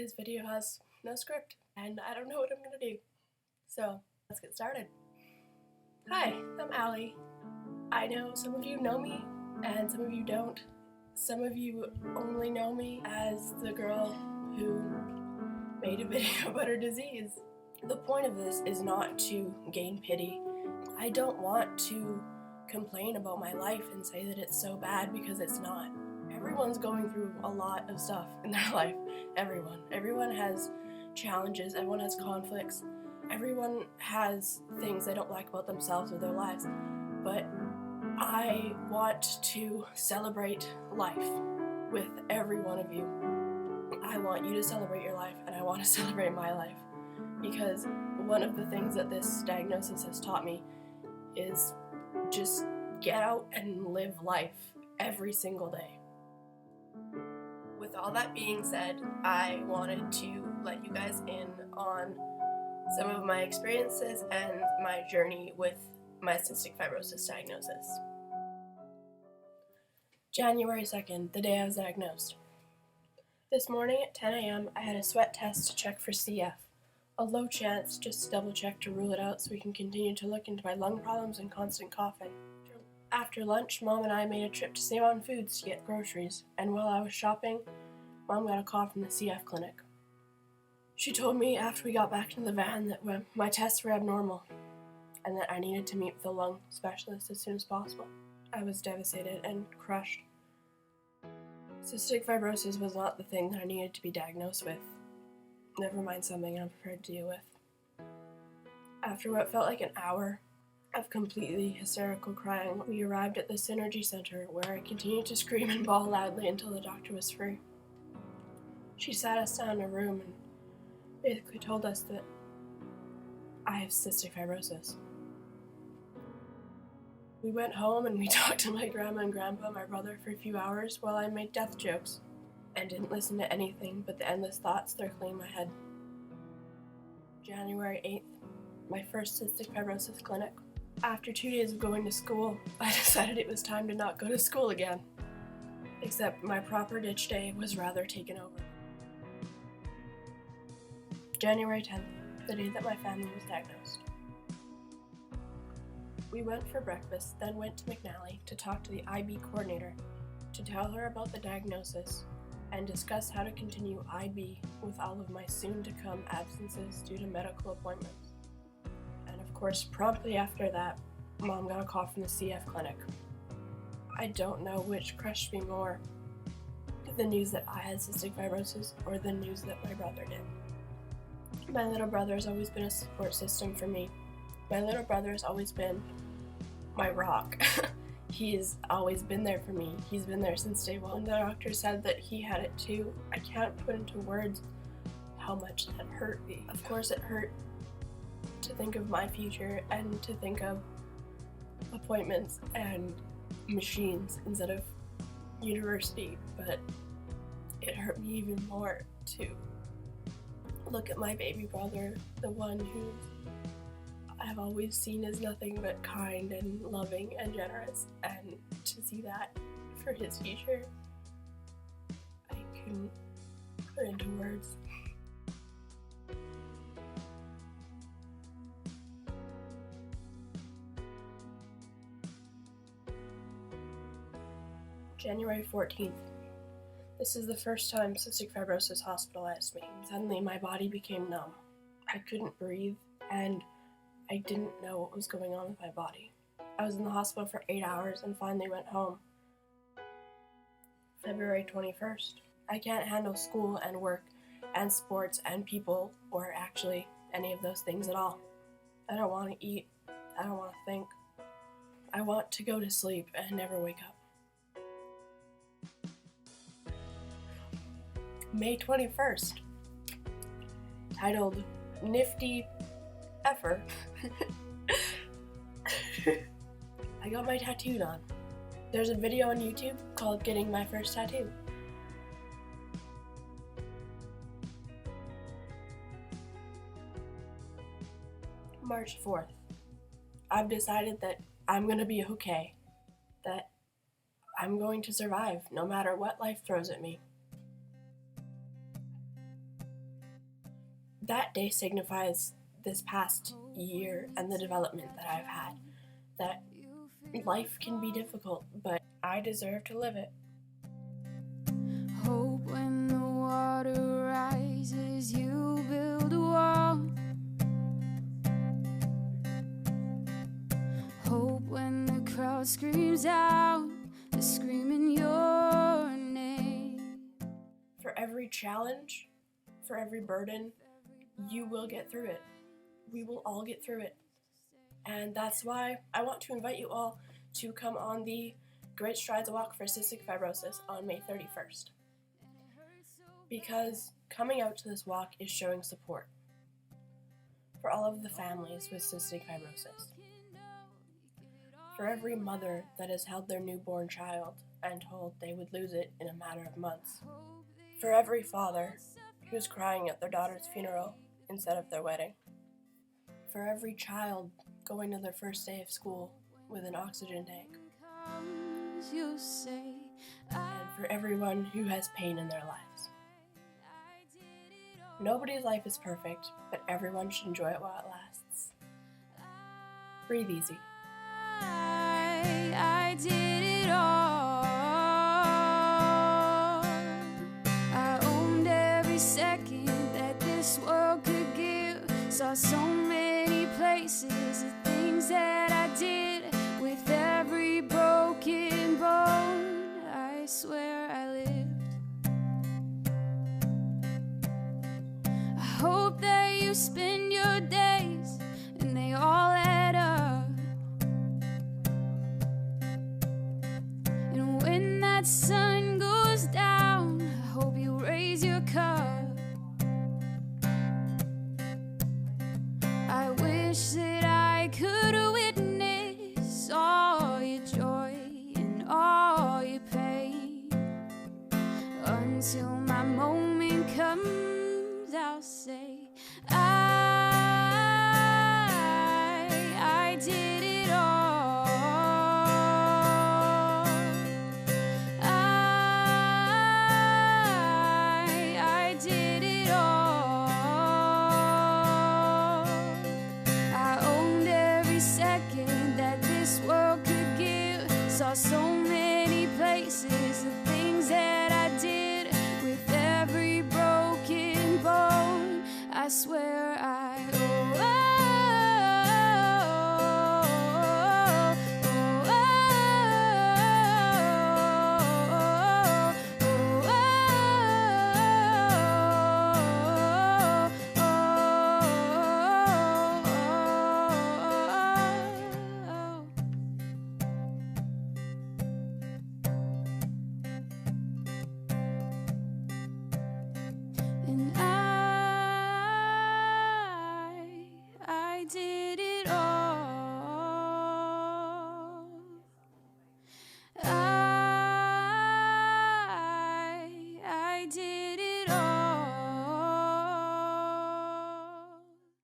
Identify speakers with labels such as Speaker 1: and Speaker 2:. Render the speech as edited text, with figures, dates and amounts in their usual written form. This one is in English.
Speaker 1: This video has no script, and I don't know what I'm gonna do. So, let's get started. Hi, I'm Allie. I know some of you know me, and some of you don't. Some of you only know me as the girl who made a video about her disease. The point of this is not to gain pity. I don't want to complain about my life and say that it's so bad, because it's not. Everyone's going through a lot of stuff in their life. Everyone has challenges, everyone has conflicts, everyone has things they don't like about themselves or their lives. But I want to celebrate life with every one of you. I want you to celebrate your life, and I want to celebrate my life, because one of the things that this diagnosis has taught me is just get out and live life every single day. With all that being said, I wanted to let you guys in on some of my experiences and my journey with my cystic fibrosis diagnosis. January 2nd, the day I was diagnosed. This morning at 10 a.m. I had a sweat test to check for CF. A low chance, just to double check to rule it out so we can continue to look into my lung problems and constant coughing. After lunch, Mom and I made a trip to Save On Foods to get groceries, and while I was shopping, Mom got a call from the CF clinic. She told me after we got back to the van that my tests were abnormal, and that I needed to meet with a lung specialist as soon as possible. I was devastated and crushed. Cystic fibrosis was not the thing that I needed to be diagnosed with. Never mind something I'm prepared to deal with. After what felt like an hour of completely hysterical crying, we arrived at the Synergy Center, where I continued to scream and bawl loudly until the doctor was free. She sat us down in a room and basically told us that I have cystic fibrosis. We went home and we talked to my grandma and grandpa and my brother for a few hours while I made death jokes and didn't listen to anything but the endless thoughts circling my head. January 8th, my first cystic fibrosis clinic. After 2 days of going to school, I decided it was time to not go to school again. Except my proper ditch day was rather taken over. January 10th, the day that my family was diagnosed. We went for breakfast, then went to McNally to talk to the IB coordinator to tell her about the diagnosis and discuss how to continue IB with all of my soon-to-come absences due to medical appointments. And of course, promptly after that, Mom got a call from the CF clinic. I don't know which crushed me more, the news that I had cystic fibrosis or the news that my brother did. My little brother has always been a support system for me. My little brother has always been my rock. He's always been there for me. He's been there since day one. The doctor said that he had it too. I can't put into words how much that hurt me. Of course it hurt to think of my future and to think of appointments and machines instead of university, but it hurt me even more to look at my baby brother, the one who I've always seen as nothing but kind and loving and generous, and to see that for his future, I couldn't put into words. January 14th. This is the first time cystic fibrosis hospitalized me. Suddenly my body became numb. I couldn't breathe, and I didn't know what was going on with my body. I was in the hospital for 8 hours and finally went home. February 21st. I can't handle school and work and sports and people, or actually any of those things at all. I don't want to eat. I don't want to think. I want to go to sleep and never wake up. May 21st. Titled Nifty Effer. I got my tattoo done. There's a video on YouTube called Getting My First Tattoo. March 4th. I've decided that I'm gonna be okay. That I'm going to survive no matter what life throws at me. That day signifies this past year and the development that I've had. That life can be difficult, but I deserve to live it.
Speaker 2: Hope when the water rises, you build a wall. Hope when the crowd screams out, they're screaming your name.
Speaker 1: For every challenge, for every burden, you will get through it. We will all get through it. And that's why I want to invite you all to come on the Great Strides Walk for Cystic Fibrosis on May 31st. Because coming out to this walk is showing support for all of the families with cystic fibrosis. For every mother that has held their newborn child and told they would lose it in a matter of months. For every father who's crying at their daughter's funeral instead of their wedding. For every child going to their first day of school with an oxygen tank. And for everyone who has pain in their lives. Nobody's life is perfect, but everyone should enjoy it while it lasts. Breathe easy.
Speaker 2: I did it all. I owned every second that this world could give. Saw so many places, the things that I did. With every broken bone, I swear I lived. I hope that you spend your days and they all add up. And when that sun goes down, I hope you raise your cup. I wish that I could witness all your joy and all your pain. Until my moment comes, I'll say I did it all. I did it all. I owned every second that this world could give. Saw so